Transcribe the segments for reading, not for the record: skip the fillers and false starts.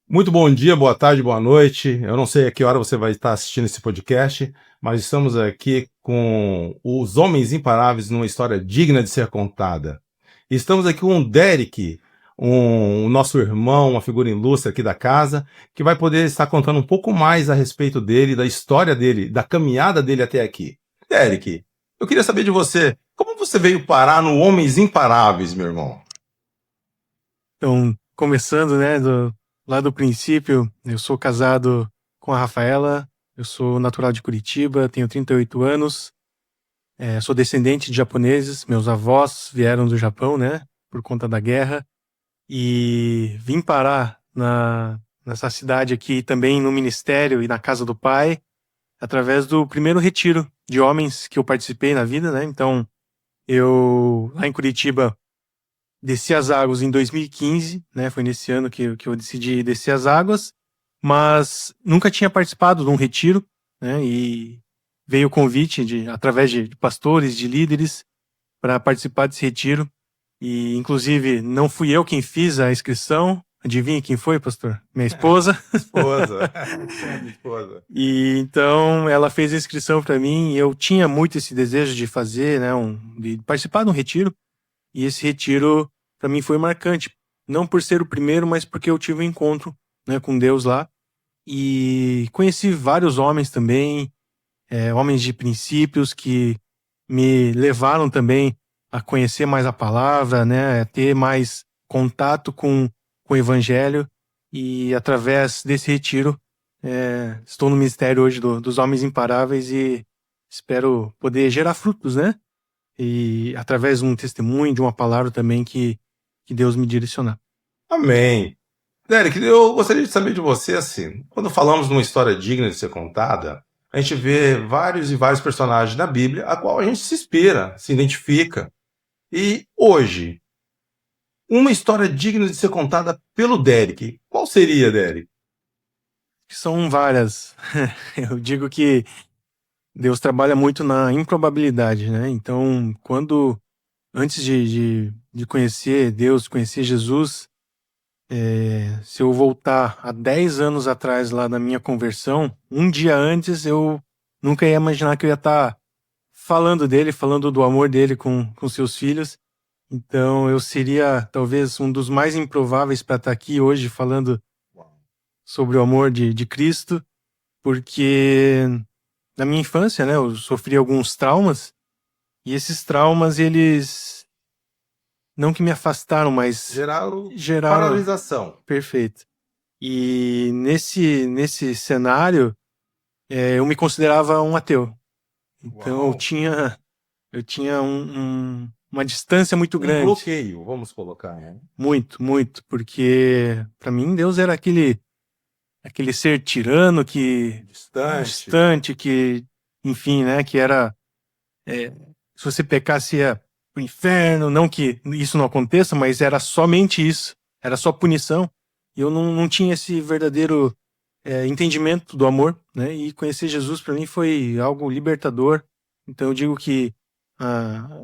Muito bom dia, boa tarde, boa noite. Eu não sei a que hora você vai estar assistindo esse podcast, mas estamos aqui com os Homens Imparáveis numa história digna de ser contada. Estamos aqui com o Derek, o nosso irmão, uma figura ilustre aqui da casa, que vai poder estar contando um pouco mais a respeito dele, da história dele, da caminhada dele até aqui. Derek, eu queria saber de você, como você veio parar no Homens Imparáveis, meu irmão? Então, começando, né, lá do princípio, eu sou casado com a Rafaela, eu sou natural de Curitiba, tenho 38 anos, sou descendente de japoneses, meus avós vieram do Japão, né, por conta da guerra, e vim parar nessa cidade aqui também no ministério e na casa do pai, através do primeiro retiro de homens que eu participei na vida, né, então eu, lá em Curitiba, desci as águas em 2015, né? Foi nesse ano que eu decidi descer as águas, mas nunca tinha participado de um retiro, né? E veio o convite através de pastores, de líderes, para participar desse retiro. E, inclusive, não fui eu quem fiz a inscrição. Adivinha quem foi, pastor? Minha esposa. Esposa, minha esposa. E então ela fez a inscrição para mim. E eu tinha muito esse desejo de fazer, né? De participar de um retiro. E esse retiro, para mim, foi marcante. Não por ser o primeiro, mas porque eu tive um encontro, né, com Deus lá. E conheci vários homens também, homens de princípios que me levaram também a conhecer mais a palavra, né, a ter mais contato com o evangelho. E através desse retiro, estou no ministério hoje dos Homens Imparáveis e espero poder gerar frutos, né? E através de um testemunho, de uma palavra também que Deus me direcionar. Amém. Derek, eu gostaria de saber de você, assim, quando falamos numa história digna de ser contada, a gente vê vários e vários personagens na Bíblia, a qual a gente se inspira, se identifica. E hoje, uma história digna de ser contada pelo Derek, qual seria, Derek? São várias. Eu digo que Deus trabalha muito na improbabilidade, né? Então, antes de conhecer Deus, conhecer Jesus, se eu voltar há 10 anos atrás lá na minha conversão, um dia antes eu nunca ia imaginar que eu ia estar falando dele, falando do amor dele com seus filhos. Então, eu seria talvez um dos mais improváveis para estar aqui hoje falando sobre o amor de Cristo, porque na minha infância, né, eu sofri alguns traumas, e esses traumas, eles não que me afastaram, mas Geraram geraram. paralisação. Perfeito. E nesse cenário, eu me considerava um ateu. Então Uau. eu tinha uma distância muito Um grande. bloqueio, vamos colocar, né? Muito, muito, porque para mim Deus era aquele ser tirano que Distante. distante, que enfim, né, que era se você pecasse ia pro inferno, não que isso não aconteça, mas era somente isso, era só punição. E eu não tinha esse verdadeiro entendimento do amor, né? E conhecer Jesus para mim foi algo libertador. Então eu digo que a,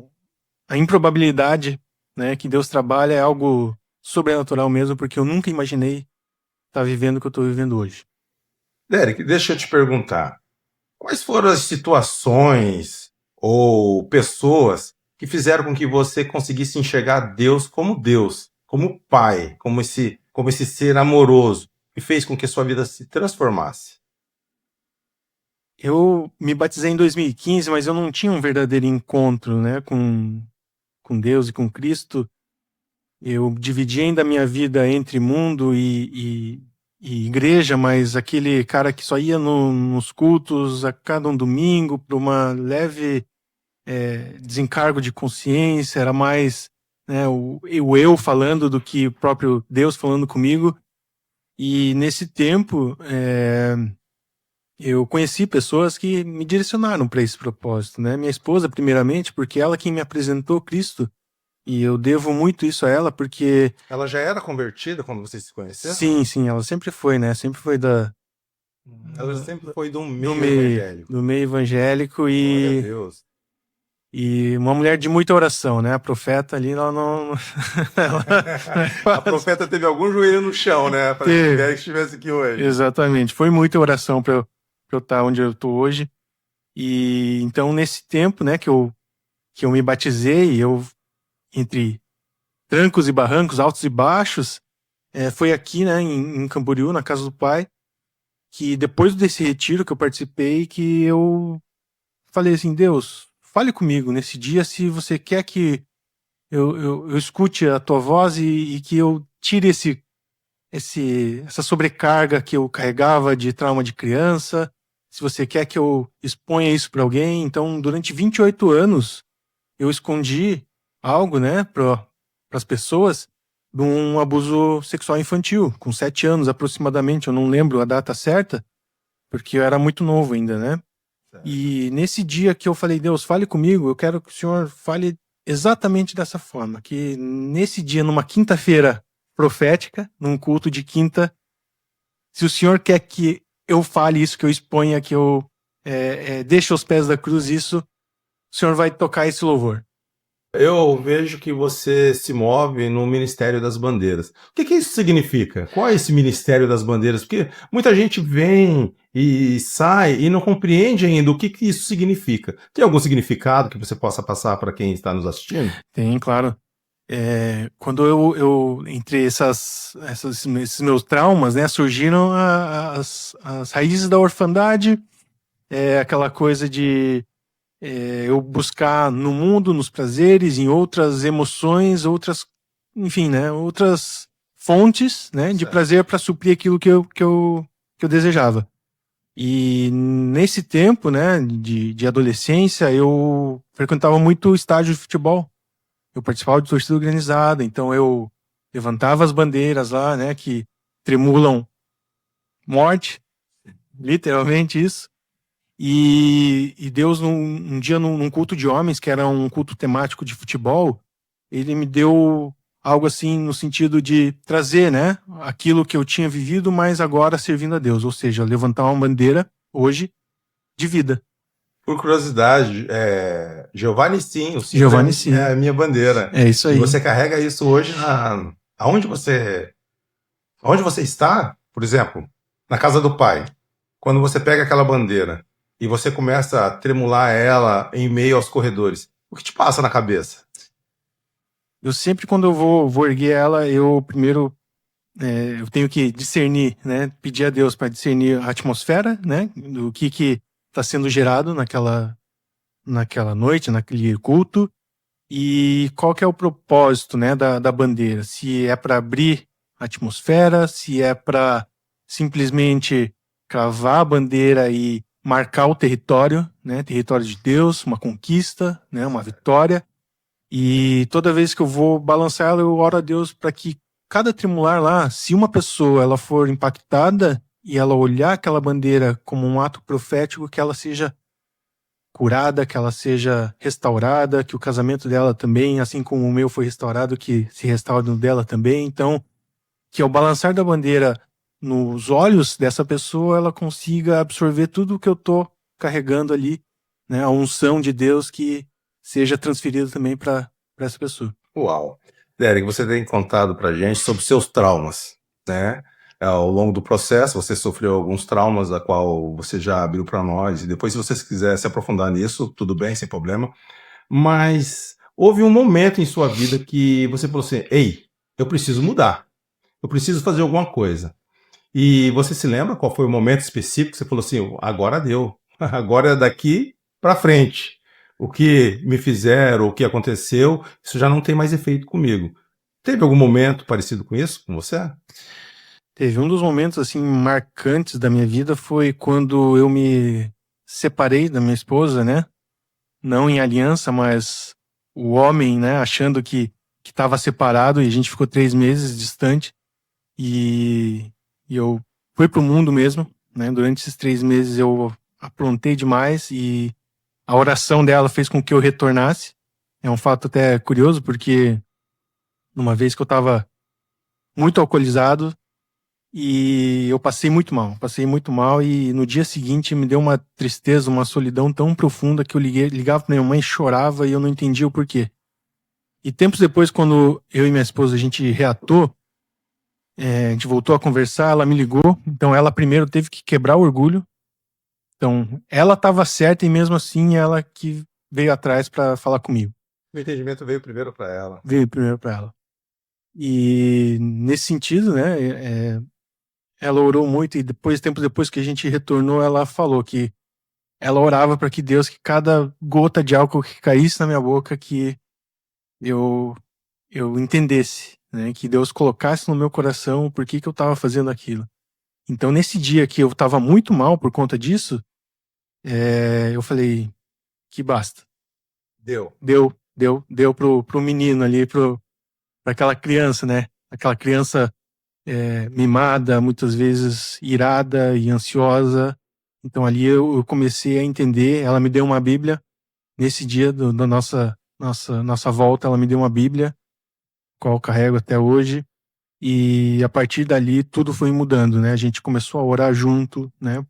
a improbabilidade, né, que Deus trabalha é algo sobrenatural mesmo, porque eu nunca imaginei estar vivendo o que eu estou vivendo hoje. Derek, deixa eu te perguntar. Quais foram as situações ou pessoas que fizeram com que você conseguisse enxergar Deus, como Pai, como esse ser amoroso, e fez com que a sua vida se transformasse? Eu me batizei em 2015, mas eu não tinha um verdadeiro encontro, né, com Deus e com Cristo. Eu dividi ainda a minha vida entre mundo e igreja, mas aquele cara que só ia nos cultos a cada um domingo para uma leve desencargo de consciência, era mais, né, o eu falando do que o próprio Deus falando comigo. E nesse tempo, eu conheci pessoas que me direcionaram para esse propósito, né? Minha esposa, primeiramente, porque ela quem me apresentou Cristo, e eu devo muito isso a ela, porque Ela já era convertida quando vocês se conheceram? sim, sim, ela sempre foi, né? Sempre foi Ela sempre foi de um do meio meio, evangélico. do meio evangélico Glória a e Deus. E uma mulher de muita oração, né? A profeta ali, ela não... A profeta teve algum joelho no chão, né? Para que estivesse aqui hoje. Exatamente. Foi muita oração para eu estar onde eu estou hoje. E então, nesse tempo, né, que eu me batizei, entre trancos e barrancos, altos e baixos, foi aqui, né, em Camboriú, na casa do pai, que depois desse retiro que eu participei, que eu falei assim, Deus, fale comigo nesse dia se você quer que eu escute a tua voz e que eu tire essa sobrecarga que eu carregava de trauma de criança, se você quer que eu exponha isso para alguém. Então, durante 28 anos, eu escondi algo, né, para as pessoas de um abuso sexual infantil, com 7 anos aproximadamente, eu não lembro a data certa, porque eu era muito novo ainda, né? Certo. E nesse dia que eu falei, Deus, fale comigo, eu quero que o Senhor fale exatamente dessa forma, que nesse dia, numa quinta-feira profética, num culto de quinta, se o Senhor quer que eu fale isso, que eu exponha, que eu deixe aos pés da cruz isso, o Senhor vai tocar esse louvor. Eu vejo que você se move no Ministério das Bandeiras. O que isso significa? Qual é esse Ministério das Bandeiras? Porque muita gente vem e sai e não compreende ainda o que isso significa. Tem algum significado que você possa passar para quem está nos assistindo? Tem, claro. Quando eu entre esses meus traumas, né, surgiram as raízes da orfandade, aquela coisa de eu buscar no mundo, nos prazeres, em outras emoções, enfim, né, outras fontes, né, de prazer para suprir aquilo que eu desejava. E nesse tempo, né, de adolescência, eu frequentava muito o estádio de futebol. Eu participava de torcida organizada, então eu levantava as bandeiras lá, né, que tremulam morte, literalmente isso. E Deus, um dia, num culto de homens, que era um culto temático de futebol, ele me deu algo assim no sentido de trazer, né, aquilo que eu tinha vivido, mas agora servindo a Deus, ou seja, levantar uma bandeira hoje de vida. Por curiosidade, Giovanni Sim, o Sim Giovanni Sim. é a minha bandeira. É isso aí. E você carrega isso hoje aonde você está, por exemplo, na casa do pai. Quando você pega aquela bandeira e você começa a tremular ela em meio aos corredores, o que te passa na cabeça? Eu sempre, quando eu vou erguer ela, eu primeiro eu tenho que discernir, né? Pedir a Deus para discernir a atmosfera, né? Do que está sendo gerado naquela noite, naquele culto, e qual que é o propósito, né, da bandeira. Se é para abrir a atmosfera, se é para simplesmente cravar a bandeira e marcar o território, né? Território de Deus, uma conquista, né? Uma vitória. E toda vez que eu vou balançar ela, eu oro a Deus para que cada tremular lá, se uma pessoa ela for impactada e ela olhar aquela bandeira como um ato profético, que ela seja curada, que ela seja restaurada, que o casamento dela também, assim como o meu foi restaurado, que se restaure no dela também. Então, que ao balançar da bandeira nos olhos dessa pessoa, ela consiga absorver tudo o que eu tô carregando ali, né? A unção de Deus que seja transferido também para essa pessoa. Uau! Derek, você tem contado pra gente sobre seus traumas, né? Ao longo do processo, você sofreu alguns traumas, a qual você já abriu para nós, e depois, se você quiser se aprofundar nisso, tudo bem, sem problema. Mas houve um momento em sua vida que você falou assim: ei, eu preciso mudar, eu preciso fazer alguma coisa. E você se lembra qual foi o momento específico que você falou assim: agora deu, agora é daqui para frente. O que me fizeram, o que aconteceu, isso já não tem mais efeito comigo. Teve algum momento parecido com isso, com você? Teve um dos momentos assim marcantes da minha vida foi quando eu me separei da minha esposa, né? Não em aliança, mas o homem, né, achando que estava separado, e a gente ficou 3 meses distante, e eu fui pro mundo mesmo, né? Durante esses 3 meses eu aprontei demais e a oração dela fez com que eu retornasse. É um fato até curioso, porque numa vez que eu estava muito alcoolizado, E eu passei muito mal, e no dia seguinte me deu uma tristeza, uma solidão tão profunda que eu ligava pra minha mãe, chorava e eu não entendia o porquê. E tempos depois, quando eu e minha esposa a gente reatou, a gente voltou a conversar, ela me ligou, então ela primeiro teve que quebrar o orgulho. Então, ela estava certa e mesmo assim ela que veio atrás para falar comigo. O entendimento veio primeiro para ela. Veio primeiro para ela. E nesse sentido, né, ela orou muito, e depois, tempos depois que a gente retornou, ela falou que ela orava para que Deus, que cada gota de álcool que caísse na minha boca, que eu entendesse, né, que Deus colocasse no meu coração o porquê que eu estava fazendo aquilo. Então, nesse dia que eu estava muito mal por conta disso, eu falei que basta. Deu. Deu pro menino ali, pra aquela criança, né? Aquela criança mimada, muitas vezes irada e ansiosa. Então ali eu comecei a entender. Ela me deu uma Bíblia nesse dia da nossa volta. Ela me deu uma Bíblia, qual eu carrego até hoje. E a partir dali tudo foi mudando, né? A gente começou a orar junto, né?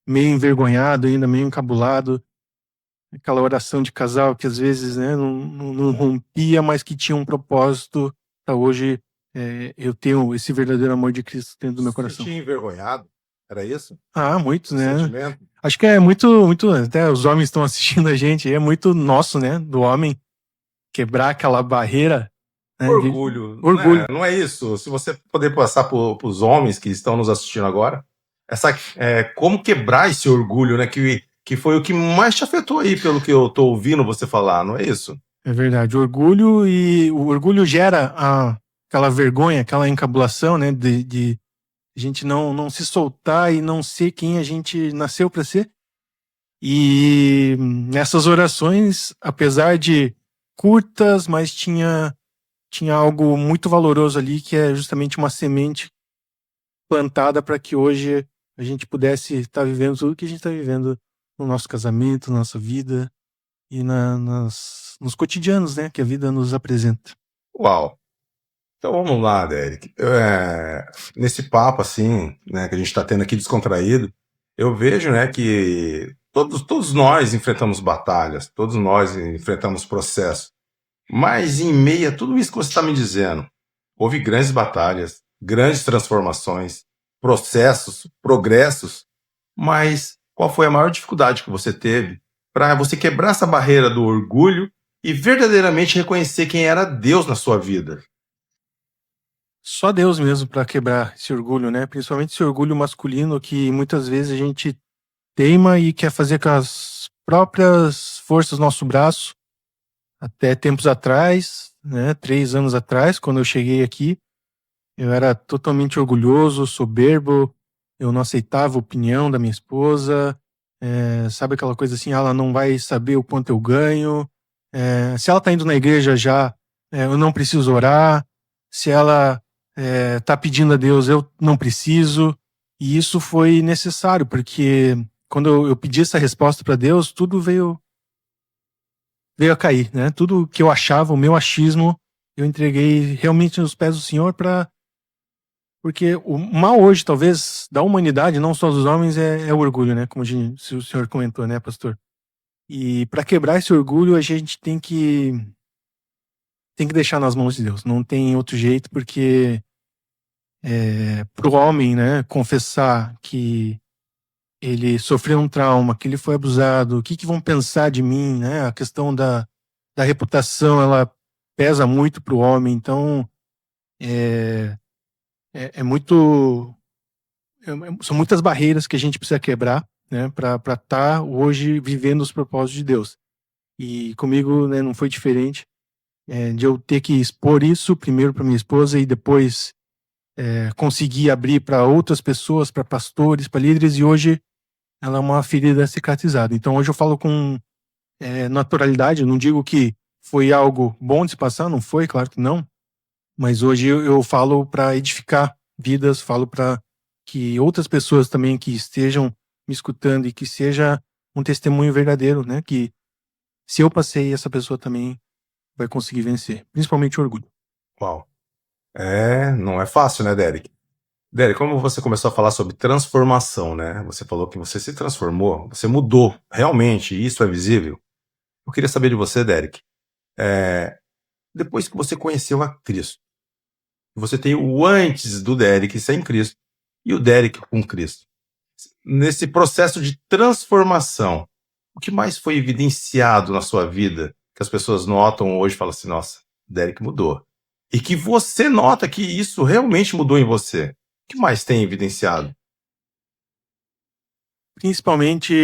Meio envergonhado ainda, meio encabulado. Aquela oração de casal que às vezes, né, não rompia, mas que tinha um propósito. Pra hoje eu tenho esse verdadeiro amor de Cristo dentro do meu Se coração. sentia envergonhado? Era isso? Muito, O né? sentimento? Acho que é muito, até os homens estão assistindo a gente, é muito nosso, né, do homem quebrar aquela barreira, né, Orgulho, orgulho. né? Não é isso. Se você poder passar para os homens que estão nos assistindo agora, como quebrar esse orgulho, né? Que foi o que mais te afetou aí, pelo que eu tô ouvindo você falar, não é isso? É verdade, orgulho, e o orgulho gera aquela vergonha, aquela encabulação, né, de a gente não se soltar e não ser quem a gente nasceu para ser. E nessas orações, apesar de curtas, mas tinha algo muito valoroso ali, que é justamente uma semente plantada para que hoje a gente pudesse estar vivendo tudo que a gente está vivendo no nosso casamento, na nossa vida e nos cotidianos, né, que a vida nos apresenta. Uau! Então vamos lá, Derek. Nesse papo assim, né, que a gente está tendo aqui descontraído, eu vejo, né, que todos nós enfrentamos batalhas, todos nós enfrentamos processos. Mas em meio a tudo isso que você está me dizendo, houve grandes batalhas, grandes transformações, processos, progressos. Mas qual foi a maior dificuldade que você teve para você quebrar essa barreira do orgulho e verdadeiramente reconhecer quem era Deus na sua vida? Só Deus mesmo para quebrar esse orgulho, né? Principalmente esse orgulho masculino que muitas vezes a gente teima e quer fazer com as próprias forças do nosso braço. Até tempos atrás, né, 3 anos atrás, quando eu cheguei aqui, eu era totalmente orgulhoso, soberbo, eu não aceitava a opinião da minha esposa, sabe aquela coisa assim, ela não vai saber o quanto eu ganho, se ela tá indo na igreja já, eu não preciso orar, se ela tá pedindo a Deus, eu não preciso, e isso foi necessário, porque quando eu pedi essa resposta para Deus, tudo veio a cair, né? Tudo que eu achava, o meu achismo, eu entreguei realmente nos pés do Senhor, porque o mal hoje, talvez, da humanidade, não só dos homens, é o orgulho, né? Como se o senhor comentou, né, pastor? E para quebrar esse orgulho, a gente tem que deixar nas mãos de Deus. Não tem outro jeito, porque pro homem, né, confessar que ele sofreu um trauma, que ele foi abusado, o que vão pensar de mim, né? A questão da reputação, ela pesa muito pro homem, então é, é muito. São muitas barreiras que a gente precisa quebrar, né, para estar hoje vivendo os propósitos de Deus. E comigo, né, não foi diferente, de eu ter que expor isso primeiro para minha esposa e depois conseguir abrir para outras pessoas, para pastores, para líderes, e hoje ela é uma ferida cicatrizada. Então hoje eu falo com naturalidade, eu não digo que foi algo bom de se passar, não foi, claro que não, mas hoje eu falo para edificar vidas, falo para que outras pessoas também que estejam me escutando e que seja um testemunho verdadeiro, né? Que se eu passei, essa pessoa também vai conseguir vencer, principalmente o orgulho. Uau. Não é fácil, né, Derek? Derek, como você começou a falar sobre transformação, né? Você falou que você se transformou, você mudou, realmente, isso é visível. Eu queria saber de você, Derek, é, depois que você conheceu a Cristo, você tem o antes do Derek sem Cristo e o Derek com Cristo. Nesse processo de transformação, o que mais foi evidenciado na sua vida que as pessoas notam hoje e falam assim, nossa, Derek mudou. E que você nota que isso realmente mudou em você. O que mais tem evidenciado? Principalmente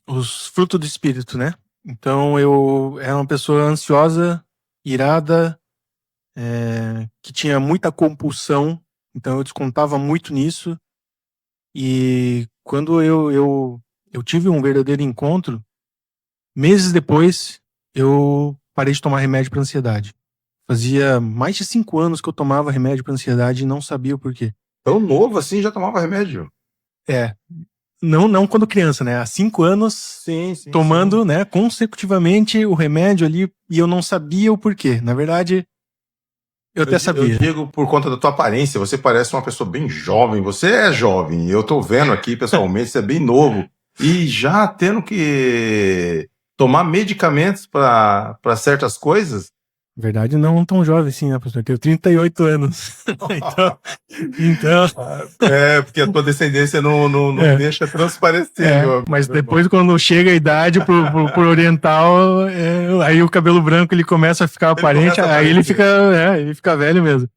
os frutos do espírito, né? Então eu era uma pessoa ansiosa, irada, que tinha muita compulsão, então eu descontava muito nisso. E quando eu tive um verdadeiro encontro, meses depois eu parei de tomar remédio para ansiedade. Fazia mais de 5 anos que eu tomava remédio para ansiedade e não sabia o porquê. Tão novo assim já tomava remédio? É, não quando criança, né? Há 5 anos Sim, sim, tomando, sim. né, consecutivamente o remédio ali e eu não sabia o porquê. Na verdade, eu até Eu sabia. digo por conta da tua aparência, você parece uma pessoa bem jovem, você é jovem, eu tô vendo aqui pessoalmente, você é bem novo, e já tendo que tomar medicamentos para certas coisas. Na verdade, não tão jovem assim, né, pastor? Eu tenho 38 anos. então, então Porque a tua descendência não é, deixa transparecer, mas meu irmão. depois quando chega a idade pro oriental, aí o cabelo branco ele começa a ficar Ele aparente, começa a aí aparecer. ele fica velho mesmo.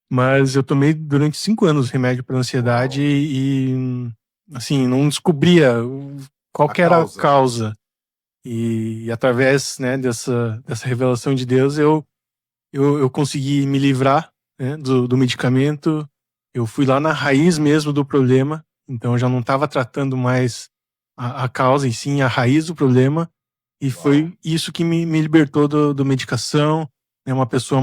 Mas eu tomei durante 5 anos remédio para ansiedade Uau, e, assim, não descobria qual a que era a causa. causa. E através, né, dessa revelação de Deus, eu consegui me livrar, né, do medicamento. Eu fui lá na raiz mesmo do problema, então eu já não estava tratando mais a causa, em sim a raiz do problema. E Uau. foi isso que me libertou do medicação, né, uma pessoa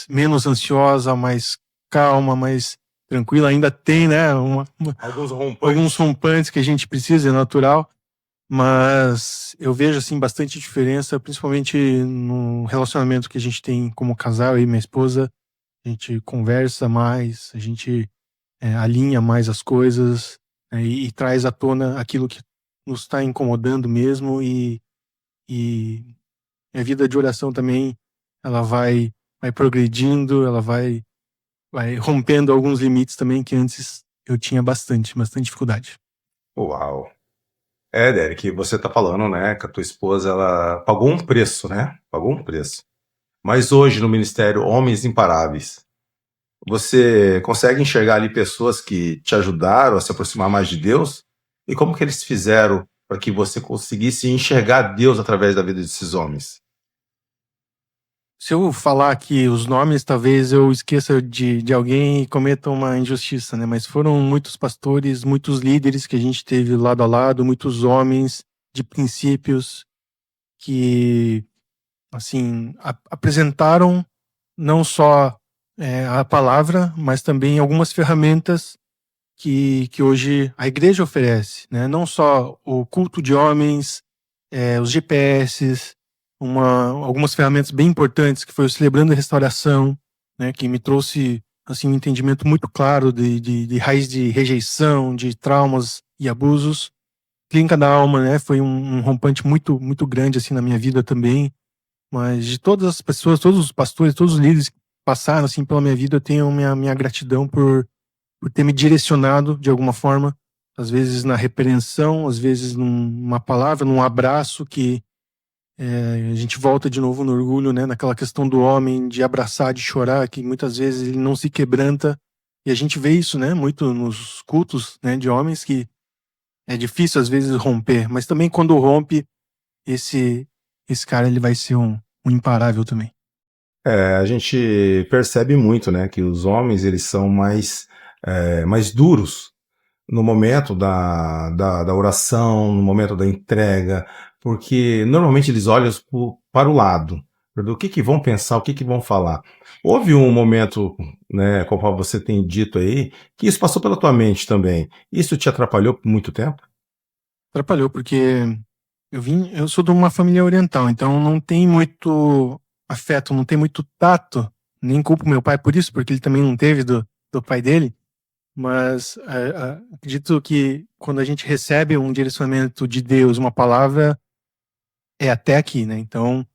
menos ansiosa, mais calma, mais tranquila. Ainda tem, né, Alguns alguns rompantes. rompantes que a gente precisa, é natural, mas eu vejo assim bastante diferença, principalmente no relacionamento que a gente tem como casal, eu e minha esposa. A gente conversa mais, a gente alinha mais as coisas, né, e traz à tona aquilo que nos está incomodando mesmo e a vida de oração também, ela vai progredindo, ela vai rompendo alguns limites também que antes eu tinha bastante dificuldade. Uau. Derek, você tá falando, né, que a tua esposa, ela pagou um preço, né? Pagou um preço. Mas hoje, no Ministério Homens Imparáveis, você consegue enxergar ali pessoas que te ajudaram a se aproximar mais de Deus? E como que eles fizeram para que você conseguisse enxergar Deus através da vida desses homens? Se eu falar aqui os nomes, talvez eu esqueça de alguém e cometa uma injustiça, né? Mas foram muitos pastores, muitos líderes que a gente teve lado a lado, muitos homens de princípios que, assim, apresentaram não só a palavra, mas também algumas ferramentas que hoje a igreja oferece, né? Não só o culto de homens, os GPS, algumas ferramentas bem importantes que foi o Celebrando a Restauração, né? Que me trouxe assim um entendimento muito claro de raiz de rejeição, de traumas e abusos. Clínica da Alma, né? Foi um rompante muito grande assim na minha vida também. Mas de todas as pessoas, todos os pastores, todos os líderes que passaram assim pela minha vida, eu tenho minha gratidão por ter me direcionado de alguma forma, às vezes na repreensão, às vezes numa palavra, num abraço que a gente volta de novo no orgulho, né? Naquela questão do homem de abraçar, de chorar, que muitas vezes ele não se quebranta. E a gente vê isso, né? Muito nos cultos, né? De homens que é difícil às vezes romper, mas também quando rompe, esse esse cara ele vai ser um imparável também. A gente percebe muito, né, que os homens eles são mais duros no momento da oração, no momento da entrega, porque normalmente eles olham para o lado, o que vão pensar, o que vão falar. Houve um momento, né, como você tem dito aí, que isso passou pela tua mente também. Isso te atrapalhou por muito tempo? Atrapalhou porque eu sou de uma família oriental, então não tem muito afeto, não tem muito tato, nem culpo meu pai por isso, porque ele também não teve do pai dele. mas acredito que quando a gente recebe um direcionamento de Deus, uma palavra, é até aqui, né? Então,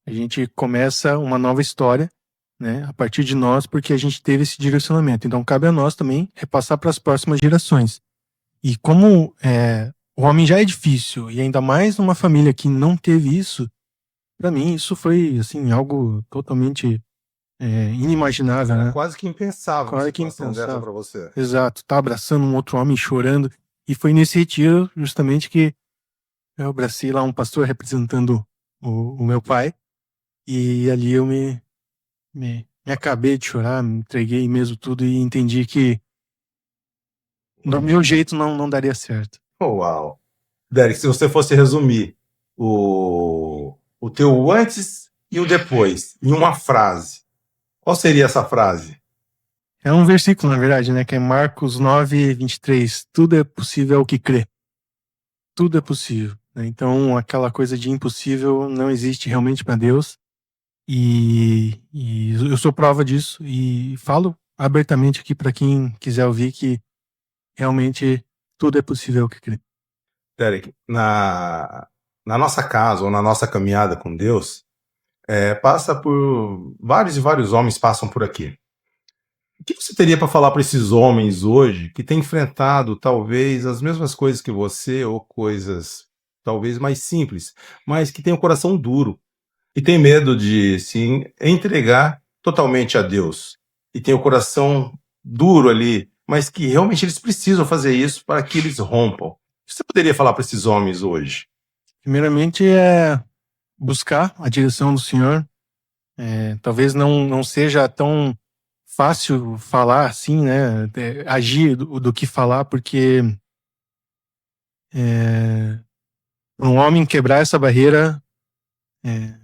a gente começa uma nova história, né, a partir de nós, porque a gente teve esse direcionamento. Então, cabe a nós também repassar para as próximas gerações. E como o homem já é difícil, e ainda mais numa família que não teve isso, para mim isso foi assim algo totalmente inimaginável, né? Quase que impensável uma Quase que situação dessa impensável. para você. Exato, tá abraçando um outro homem chorando. E foi nesse retiro justamente que eu abracei lá um pastor representando o meu pai. E ali eu me acabei de chorar, me entreguei mesmo tudo e entendi que do meu jeito não daria certo. Oh, uau! Derek, se você fosse resumir o teu antes e o depois em uma frase, qual seria essa frase? É um versículo, na verdade, né? Que é Marcos 9:23. Tudo é possível ao que crê. Tudo é possível, né? Então, aquela coisa de impossível não existe realmente para Deus. E eu sou prova disso. E falo abertamente aqui para quem quiser ouvir que realmente tudo é possível ao que crê. Derek, na nossa casa ou na nossa caminhada com Deus, passa por vários e vários homens passam por aqui. O que você teria para falar para esses homens hoje que têm enfrentado talvez as mesmas coisas que você ou coisas talvez mais simples, mas que têm o coração duro e têm medo de se entregar totalmente a Deus e têm o coração duro ali, mas que realmente eles precisam fazer isso para que eles rompam? O que você poderia falar para esses homens hoje? Primeiramente é buscar a direção do Senhor. Talvez não seja tão fácil falar assim, né? Agir do que falar, porque para um homem quebrar essa barreira,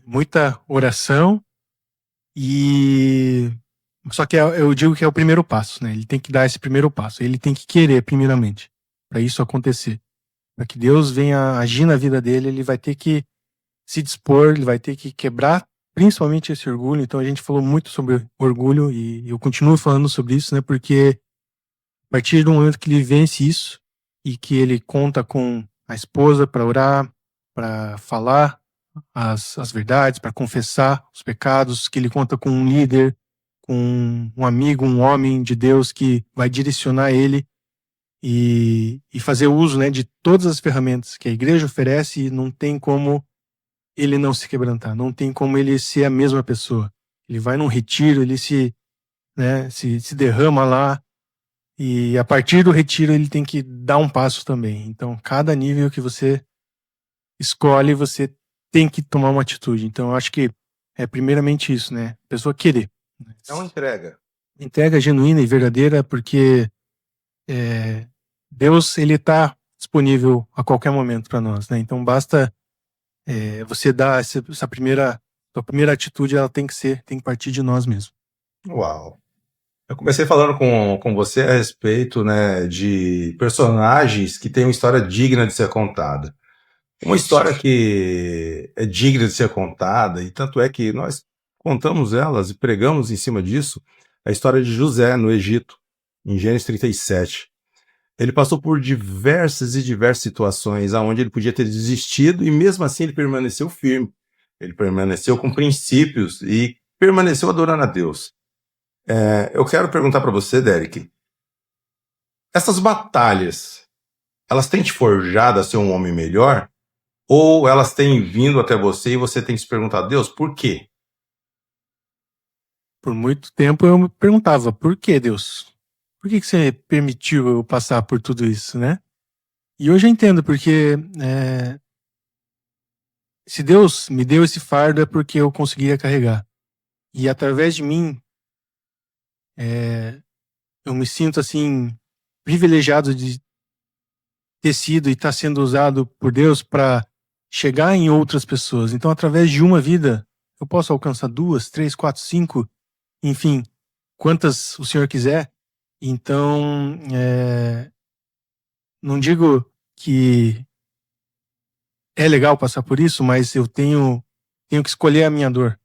muita oração e só que eu digo que é o primeiro passo, né? Ele tem que dar esse primeiro passo, ele tem que querer primeiramente para isso acontecer, para que Deus venha agir na vida dele, ele vai ter que se dispor, ele vai ter que quebrar principalmente esse orgulho. Então a gente falou muito sobre orgulho e eu continuo falando sobre isso, né? Porque a partir do momento que ele vence isso e que ele conta com a esposa para orar, para falar as verdades, para confessar os pecados, que ele conta com um líder, com um amigo, um homem de Deus que vai direcionar ele e fazer uso, né, de todas as ferramentas que a igreja oferece, e não tem como ele não se quebrantar, não tem como ele ser a mesma pessoa. Ele vai num retiro, ele se derrama lá, e a partir do retiro ele tem que dar um passo também. Então, cada nível que você escolhe, você tem que tomar uma atitude. Então, eu acho que é primeiramente isso, né? A pessoa querer. É uma entrega. Entrega genuína e verdadeira, porque Deus, ele está disponível a qualquer momento para nós, né? Então, basta você dar essa primeira atitude, ela tem que partir de nós mesmos. Uau! Eu comecei falando com você a respeito, né, de personagens que têm uma história digna de ser contada. Uma história que é digna de ser contada, e tanto é que nós contamos elas e pregamos em cima disso, a história de José no Egito, em Gênesis 37. Ele passou por diversas e diversas situações onde ele podia ter desistido e mesmo assim ele permaneceu firme. Ele permaneceu com princípios e permaneceu adorando a Deus. Eu quero perguntar para você, Derek, essas batalhas, elas têm te forjado a ser um homem melhor? Ou elas têm vindo até você e você tem se perguntado, Deus, por quê? Por muito tempo eu me perguntava, por que Deus? Por que você permitiu eu passar por tudo isso, né? E hoje eu entendo, porque se Deus me deu esse fardo é porque eu conseguia carregar. E através de mim, eu me sinto assim, privilegiado de ter sido e estar sendo usado por Deus para chegar em outras pessoas. Então, através de uma vida, eu posso alcançar 2, 3, 4, 5, enfim, quantas o Senhor quiser. Então, não digo que é legal passar por isso, mas eu tenho que escolher a minha dor.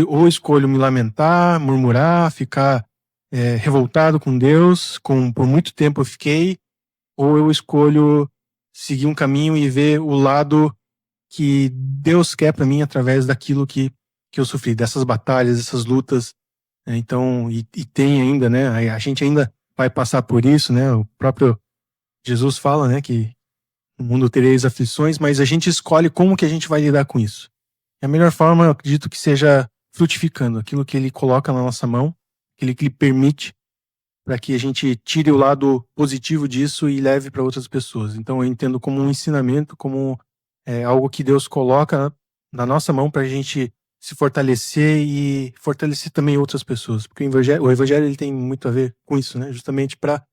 Ou escolho me lamentar, murmurar, ficar revoltado com Deus, por muito tempo eu fiquei, ou eu escolho seguir um caminho e ver o lado que Deus quer para mim através daquilo que eu sofri, dessas batalhas, dessas lutas. Então, e tem ainda, né? A gente ainda vai passar por isso, né? O próprio Jesus fala, né, que no mundo tereis aflições, mas a gente escolhe como que a gente vai lidar com isso. E a melhor forma, eu acredito que seja frutificando aquilo que ele coloca na nossa mão, aquilo que ele permite, para que a gente tire o lado positivo disso e leve para outras pessoas. Então, eu entendo como um ensinamento, como algo que Deus coloca na nossa mão para a gente se fortalecer e fortalecer também outras pessoas, porque o evangelho ele tem muito a ver com isso, né? Justamente para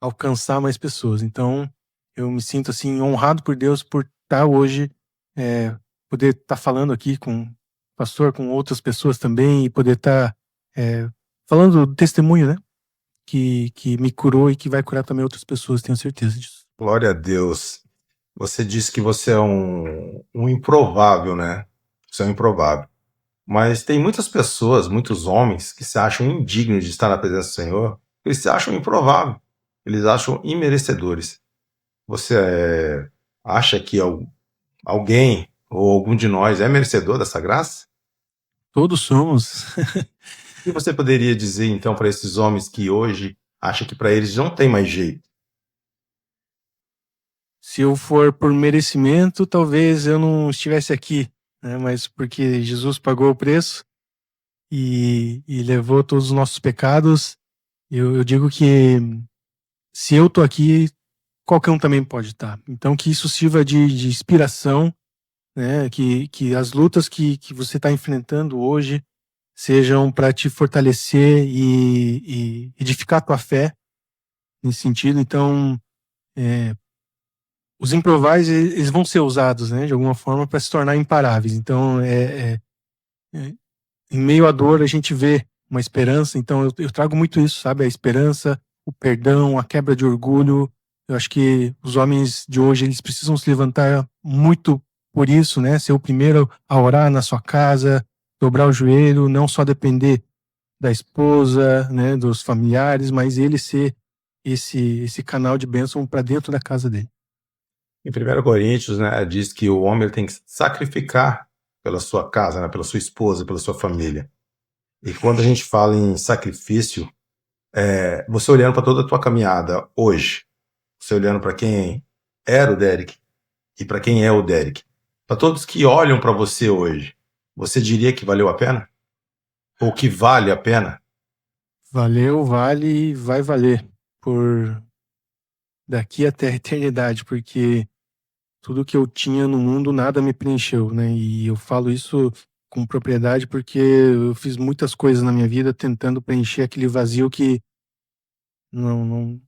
alcançar mais pessoas. Então, eu me sinto assim honrado por Deus por estar hoje, poder estar falando aqui com o pastor, com outras pessoas também e poder estar falando do testemunho, né? Que me curou e que vai curar também outras pessoas, tenho certeza disso. Glória a Deus. Você disse que você é um improvável, né? Você é um improvável. Mas tem muitas pessoas, muitos homens, que se acham indignos de estar na presença do Senhor. Eles se acham improvável. Eles acham imerecedores. Você acha que alguém ou algum de nós é merecedor dessa graça? Todos somos. O que você poderia dizer, então, para esses homens que hoje acham que para eles não tem mais jeito? Se eu for por merecimento, talvez eu não estivesse aqui, né? Mas porque Jesus pagou o preço e levou todos os nossos pecados, eu digo que se eu tô aqui, qualquer um também pode estar. Então que isso sirva de inspiração, né? Que as lutas que você está enfrentando hoje sejam para te fortalecer e edificar a tua fé nesse sentido. Então, os improváveis eles vão ser usados, né, de alguma forma para se tornar imparáveis. Então, em meio à dor a gente vê uma esperança. Então, eu trago muito isso, sabe? A esperança, o perdão, a quebra de orgulho. Eu acho que os homens de hoje eles precisam se levantar muito por isso, né? Ser o primeiro a orar na sua casa, dobrar o joelho, não só depender da esposa, né, dos familiares, mas ele ser esse canal de bênção para dentro da casa dele. Em 1 Coríntios, né, diz que o homem tem que sacrificar pela sua casa, né, pela sua esposa, pela sua família. E quando a gente fala em sacrifício, você olhando para toda a tua caminhada hoje, você olhando para quem era o Derek e para quem é o Derek, para todos que olham para você hoje, você diria que valeu a pena? Ou que vale a pena? Valeu, vale e vai valer por daqui até a eternidade, porque tudo que eu tinha no mundo, nada me preencheu, né? E eu falo isso com propriedade porque eu fiz muitas coisas na minha vida tentando preencher aquele vazio que não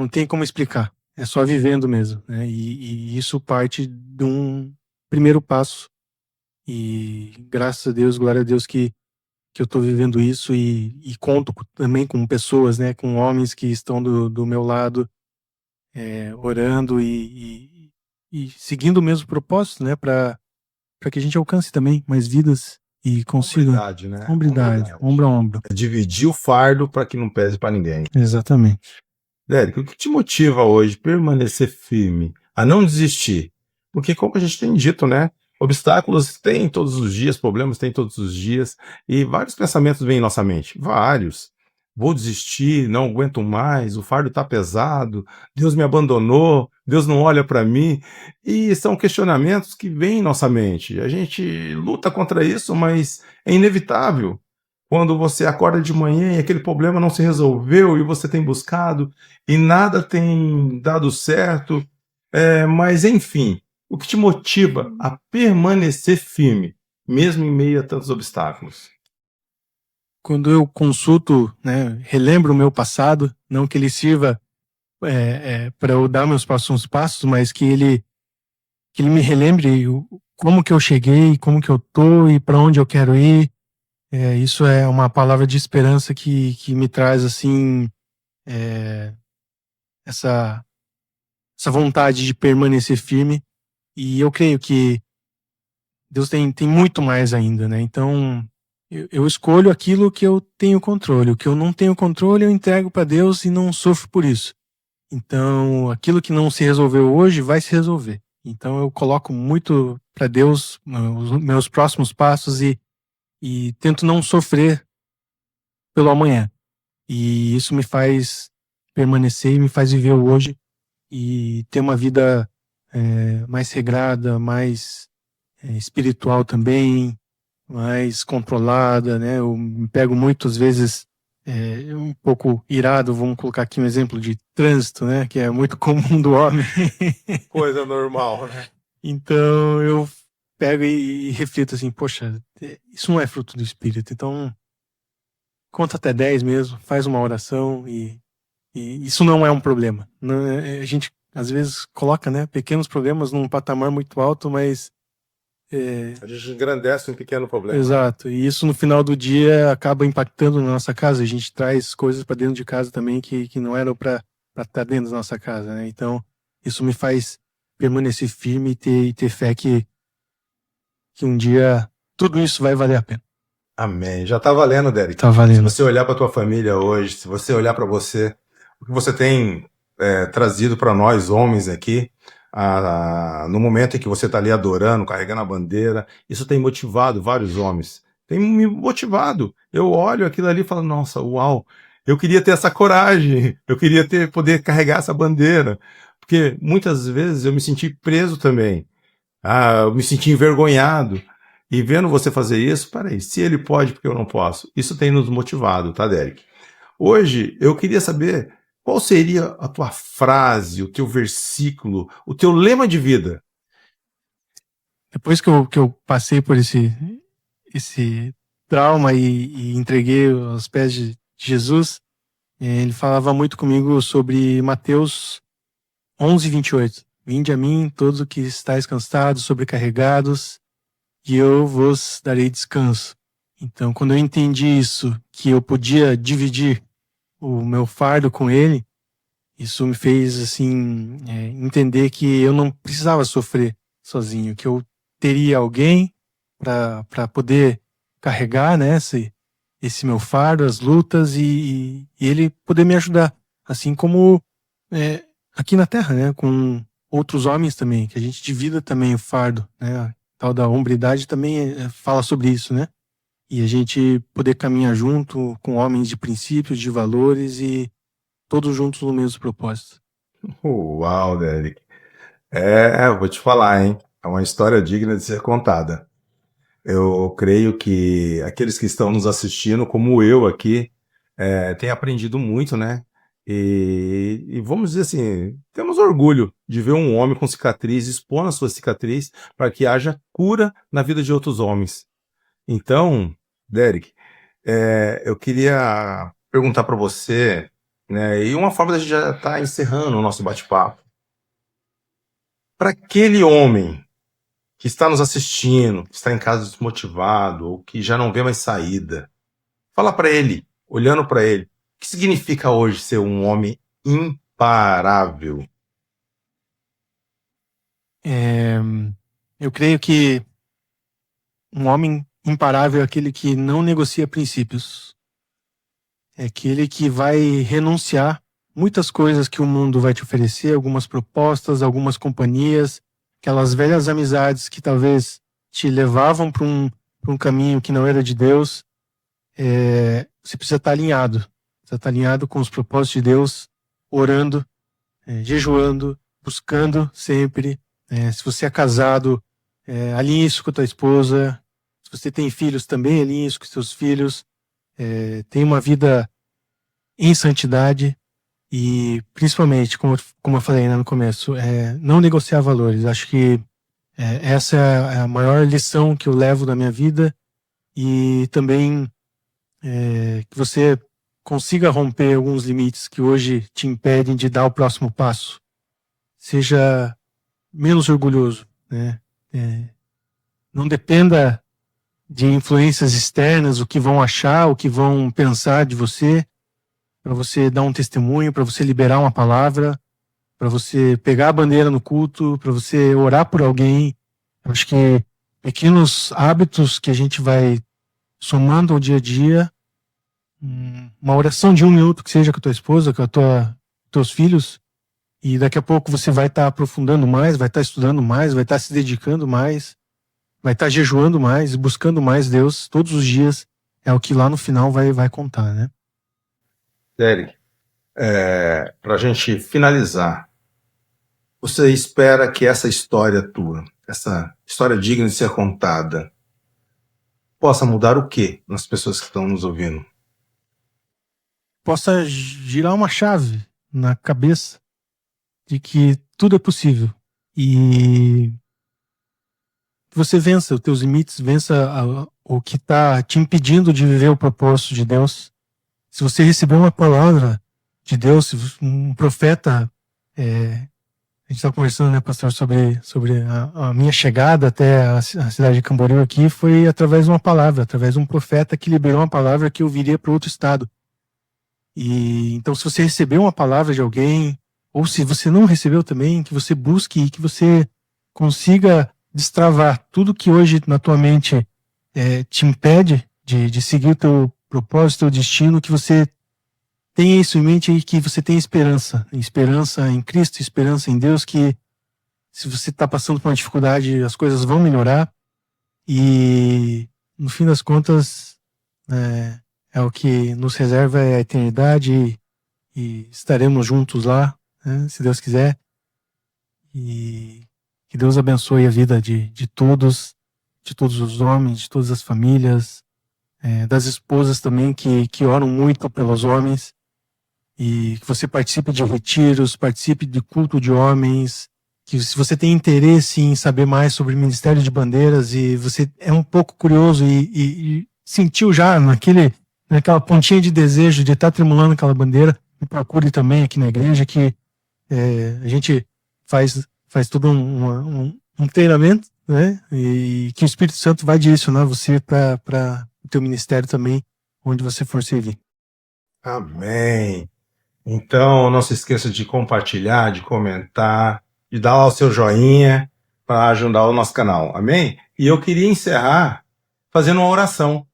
tem como explicar. É só vivendo mesmo, né? E isso parte de um primeiro passo. E graças a Deus, glória a Deus que eu estou vivendo isso e conto também com pessoas, né? Com homens que estão do meu lado, orando e seguindo o mesmo propósito, né? Para que a gente alcance também mais vidas e consiga Hombridade, né? hombridade, ombro a ombro. É dividir o fardo para que não pese para ninguém. Exatamente. Derek, o que te motiva hoje a permanecer firme, a não desistir? Porque, como a gente tem dito, né? Obstáculos tem todos os dias, problemas tem todos os dias, e vários pensamentos vêm em nossa mente. Vários. Vou desistir, não aguento mais, o fardo está pesado, Deus me abandonou, Deus não olha para mim. E são questionamentos que vêm em nossa mente. A gente luta contra isso, mas é inevitável. Quando você acorda de manhã e aquele problema não se resolveu e você tem buscado e nada tem dado certo, mas enfim, o que te motiva a permanecer firme, mesmo em meio a tantos obstáculos? Quando eu consulto, né, relembro o meu passado, não que ele sirva para eu dar meus próximos passos, mas que ele me relembre como que eu cheguei, como que eu tô e para onde eu quero ir. Isso é uma palavra de esperança que me traz assim essa essa vontade de permanecer firme. E eu creio que Deus tem muito mais ainda, né? Então eu escolho aquilo que eu tenho controle. O que eu não tenho controle, eu entrego para Deus e não sofro por isso. Então, aquilo que não se resolveu hoje vai se resolver. Então, eu coloco muito para Deus os meus próximos passos e tento não sofrer pelo amanhã. E isso me faz permanecer e me faz viver o hoje e ter uma vida mais regrada, mais espiritual também, mais controlada, né? Eu me pego muitas vezes um pouco irado, vamos colocar aqui um exemplo de trânsito, né? Que é muito comum do homem. Coisa normal, né? Então eu pego e reflito assim, poxa, isso não é fruto do Espírito. Então conta até 10 mesmo, faz uma oração e isso não é um problema. Não, a gente às vezes coloca, né, pequenos problemas num patamar muito alto, mas A gente engrandece um pequeno problema. exato. E isso no final do dia acaba impactando na nossa casa. A gente traz coisas para dentro de casa também que não eram para estar dentro da nossa casa, né? Então isso me faz permanecer firme e ter fé que um dia tudo isso vai valer a pena. Amém. Já tá valendo, Derek. Tá Se valendo. você olhar para tua família hoje, se você olhar para você, o que você tem trazido para nós homens aqui, no momento em que você está ali adorando, carregando a bandeira, isso tem motivado vários homens. Tem me motivado. Eu olho aquilo ali e falo, nossa, uau, eu queria ter essa coragem, eu queria poder carregar essa bandeira. Porque muitas vezes eu me senti preso também. Eu me senti envergonhado. E vendo você fazer isso, peraí, se ele pode, porque eu não posso? Isso tem nos motivado, tá, Derek? Hoje, eu queria saber qual seria a tua frase, o teu versículo, o teu lema de vida. Depois que eu passei por esse trauma e entreguei aos pés de Jesus, ele falava muito comigo sobre Mateus 11:28. Vinde a mim, todos os que estáis cansados, sobrecarregados, e eu vos darei descanso. Então, quando eu entendi isso, que eu podia dividir o meu fardo com ele, isso me fez assim entender que eu não precisava sofrer sozinho, que eu teria alguém para poder carregar, né, esse meu fardo, as lutas e ele poder me ajudar, assim como aqui na Terra, né, com outros homens também, que a gente divida também o fardo, né, a tal da hombridade também fala sobre isso, né, e a gente poder caminhar junto com homens de princípios, de valores e todos juntos no mesmo propósito. Uau, Derek. Eu vou te falar, hein? É uma história digna de ser contada. Eu creio que aqueles que estão nos assistindo, como eu aqui, têm aprendido muito, né? E vamos dizer assim, temos orgulho de ver um homem com cicatriz expondo a sua cicatriz para que haja cura na vida de outros homens. Então, Derek, eu queria perguntar para você, né? E uma forma da gente já estar encerrando o nosso bate-papo. Para aquele homem que está nos assistindo, que está em casa desmotivado ou que já não vê mais saída, fala para ele, olhando para ele, o que significa hoje ser um homem imparável? Eu creio que um homem imparável é aquele que não negocia princípios. É aquele que vai renunciar muitas coisas que o mundo vai te oferecer, algumas propostas, algumas companhias, aquelas velhas amizades que talvez te levavam para um caminho que não era de Deus. Você precisa estar alinhado. Precisa estar alinhado com os propósitos de Deus, orando, jejuando, buscando sempre. Se você é casado, alinhe isso com a tua esposa. Se você tem filhos também, alinhe isso com os seus filhos. Tenha uma vida em santidade e, principalmente, como eu falei, né, no começo, não negociar valores. Acho que essa é a maior lição que eu levo da minha vida e também que você consiga romper alguns limites que hoje te impedem de dar o próximo passo. Seja menos orgulhoso, né? Não dependa de influências externas, o que vão achar, o que vão pensar de você, para você dar um testemunho, para você liberar uma palavra, para você pegar a bandeira no culto, para você orar por alguém. Eu acho que pequenos hábitos que a gente vai somando ao dia a dia, uma oração de 1 minuto que seja com a tua esposa, com teus filhos, e daqui a pouco você vai estar aprofundando mais, vai estar estudando mais, vai estar se dedicando mais, vai estar jejuando mais, buscando mais Deus todos os dias, é o que lá no final vai contar, né? Derek, para a gente finalizar, você espera que essa história tua, essa história digna de ser contada, possa mudar o quê nas pessoas que estão nos ouvindo? Possa girar uma chave na cabeça de que tudo é possível e você vença os teus limites, vença o que está te impedindo de viver o propósito de Deus. Se você recebeu uma palavra de Deus, um profeta, a gente estava conversando, né, pastor, sobre a minha chegada até a cidade de Camboriú aqui, foi através de uma palavra, através de um profeta que liberou uma palavra que eu viria para outro estado. E então, se você recebeu uma palavra de alguém, ou se você não recebeu também, que você busque e que você consiga destravar tudo que hoje na tua mente te impede de seguir o teu propósito, teu destino, que você tenha isso em mente e que você tenha esperança em Cristo, esperança em Deus, que se você está passando por uma dificuldade, as coisas vão melhorar e no fim das contas é o que nos reserva é a eternidade e estaremos juntos lá, né, se Deus quiser. E que Deus abençoe a vida de todos os homens, de todas as famílias, das esposas também que oram muito pelos homens, e que você participe de retiros, participe de culto de homens, que se você tem interesse em saber mais sobre o Ministério de Bandeiras e você é um pouco curioso e sentiu já naquela pontinha de desejo de estar tremulando aquela bandeira, me procure também aqui na igreja, que a gente faz todo um treinamento, né? E que o Espírito Santo vai direcionar você para o teu ministério também, onde você for servir. Amém. Então, não se esqueça de compartilhar, de comentar, de dar lá o seu joinha para ajudar o nosso canal. Amém? E eu queria encerrar fazendo uma oração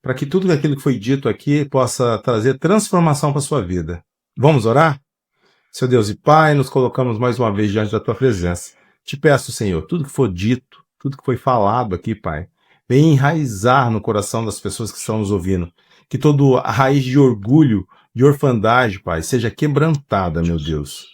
para que tudo aquilo que foi dito aqui possa trazer transformação para a sua vida. Vamos orar? Seu Deus e Pai, nos colocamos mais uma vez diante da Tua presença. Te peço, Senhor, tudo que for dito, tudo que foi falado aqui, Pai, vem enraizar no coração das pessoas que estão nos ouvindo. Que toda a raiz de orgulho, de orfandade, Pai, seja quebrantada, meu Deus.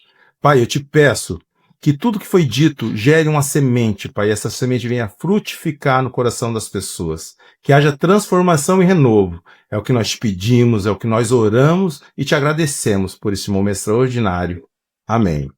Pai, eu te peço que tudo que foi dito gere uma semente, Pai, e essa semente venha frutificar no coração das pessoas. Que haja transformação e renovo. É o que nós te pedimos, é o que nós oramos e te agradecemos por esse momento extraordinário. Amém.